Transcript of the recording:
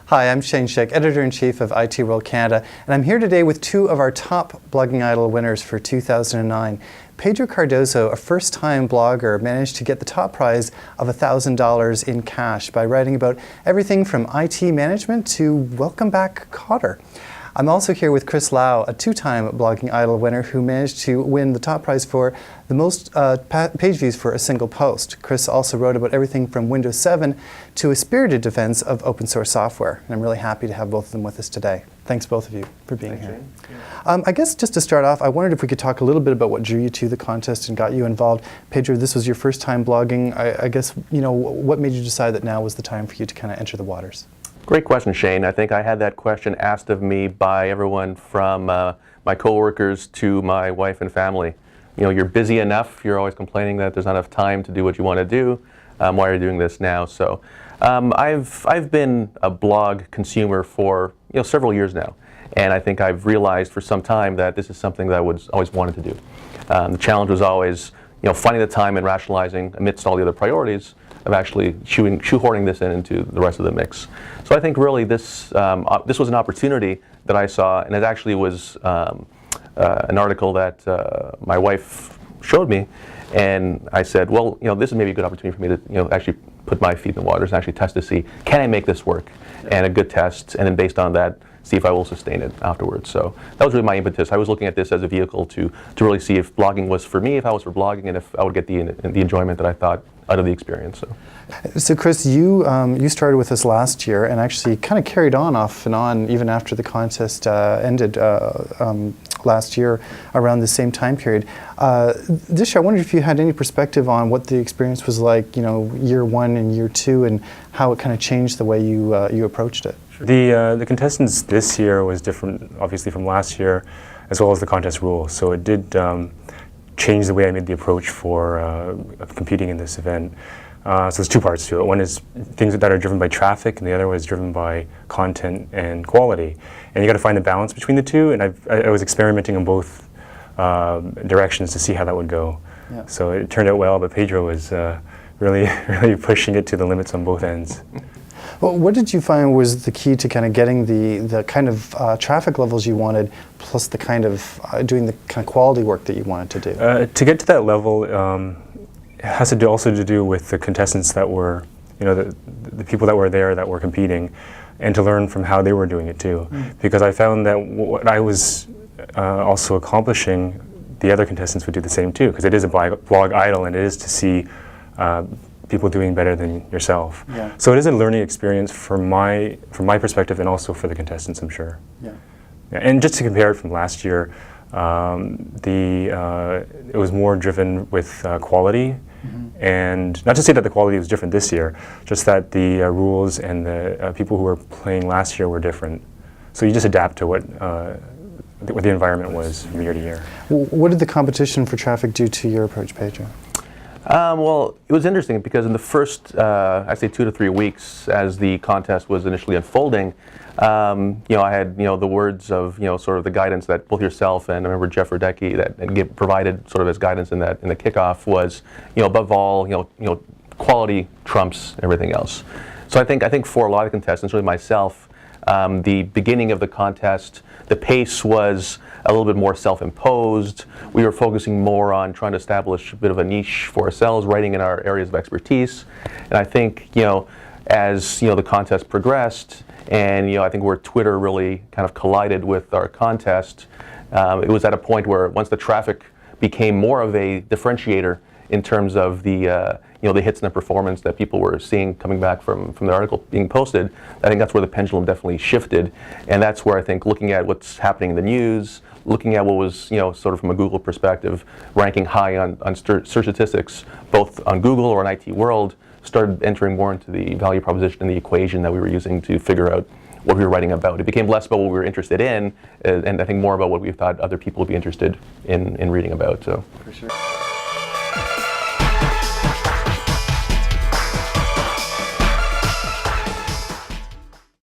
Hi, I'm Schick, Editor-in-Chief of IT World Canada, and I'm here today with two of our top Blogging Idol winners for 2009. Pedro Cardoso, a first-time blogger, managed to get the top prize of $1,000 in cash by writing about everything from IT management to Welcome Back, Kotter. I'm also here with Chris Lau, a two-time Blogging Idol winner who managed to win the top prize for the most page views for a single post. Chris also wrote about everything from Windows 7 to a spirited defense of open source software. And I'm really happy to have both of them with us today. Thanks both of you for being here. I guess just to start off, I wondered if we could talk a little bit about what drew you to the contest and got you involved. Pedro, this was your first time blogging. I guess, you know, what made you decide that now was the time for you to kind of enter the waters? Great question, Shane. I think I had that question asked of me by everyone from my coworkers to my wife and family. You know, you're busy enough. You're always complaining that there's not enough time to do what you want to do. Why are you doing this now? So I've been a blog consumer for several years now, and I think I've realized for some time that this is something that I always wanted to do. The challenge was always finding the time and rationalizing amidst all the other priorities of actually shoehorning this into the rest of the mix. So I think really this was an opportunity that I saw, and it actually was an article that my wife showed me, and I said, well, this is maybe a good opportunity for me to actually put my feet in the waters and actually test to see, can I make this work? And a good test, and then based on that, see if I will sustain it afterwards. So that was really my impetus. I was looking at this as a vehicle to really see if blogging was for me, if I was for blogging, and if I would get the enjoyment that I thought out of the experience. So Chris, you started with us last year and actually kind of carried on off and on even after the contest ended last year around the same time period. This year, I wondered if you had any perspective on what the experience was like, year one and year two, and how it kind of changed the way you approached it. The contestants this year was different, obviously, from last year, as well as the contest rules. So it did change the way I made the approach for competing in this event. So there's two parts to it. One is things that are driven by traffic, and the other was driven by content and quality. And you got to find a balance between the two. And I was experimenting in both directions to see how that would go. Yeah. So it turned out well, but Pedro was really pushing it to the limits on both ends. Well, what did you find was the key to kind of getting the kind of traffic levels you wanted, plus the kind of doing the kind of quality work that you wanted to do? To get to that level, it has to do also to do with the contestants that were, the people that were there that were competing, and to learn from how they were doing it too. Because I found that what I was also accomplishing, the other contestants would do the same too. Because it is a blog idol, and it is to see people doing better than yourself. Yeah. So it is a learning experience from my perspective, and also for the contestants, I'm sure. Yeah. And just to compare it from last year, it was more driven with quality, and not to say that the quality was different this year, just that the rules and the people who were playing last year were different. So you just adapt to what the environment was from year to year. What did the competition for traffic do to your approach, Pedro? Well, it was interesting because in the first, I'd say 2 to 3 weeks, as the contest was initially unfolding, I had the words of sort of the guidance that both yourself and I remember Jeff Radecki that provided sort of as guidance in the kickoff was above all quality trumps everything else. So I think for a lot of contestants, really myself, the beginning of the contest, the pace was a little bit more self-imposed. We were focusing more on trying to establish a bit of a niche for ourselves, writing in our areas of expertise. And I think, as the contest progressed, and I think where Twitter really kind of collided with our contest, it was at a point where once the traffic became more of a differentiator in terms of the the hits and the performance that people were seeing coming back from the article being posted, I think that's where the pendulum definitely shifted. And that's where I think looking at what's happening in the news, looking at what was, sort of from a Google perspective, ranking high on search statistics, both on Google or on IT World, started entering more into the value proposition and the equation that we were using to figure out what we were writing about. It became less about what we were interested in, and I think more about what we thought other people would be interested in reading about. So. For sure.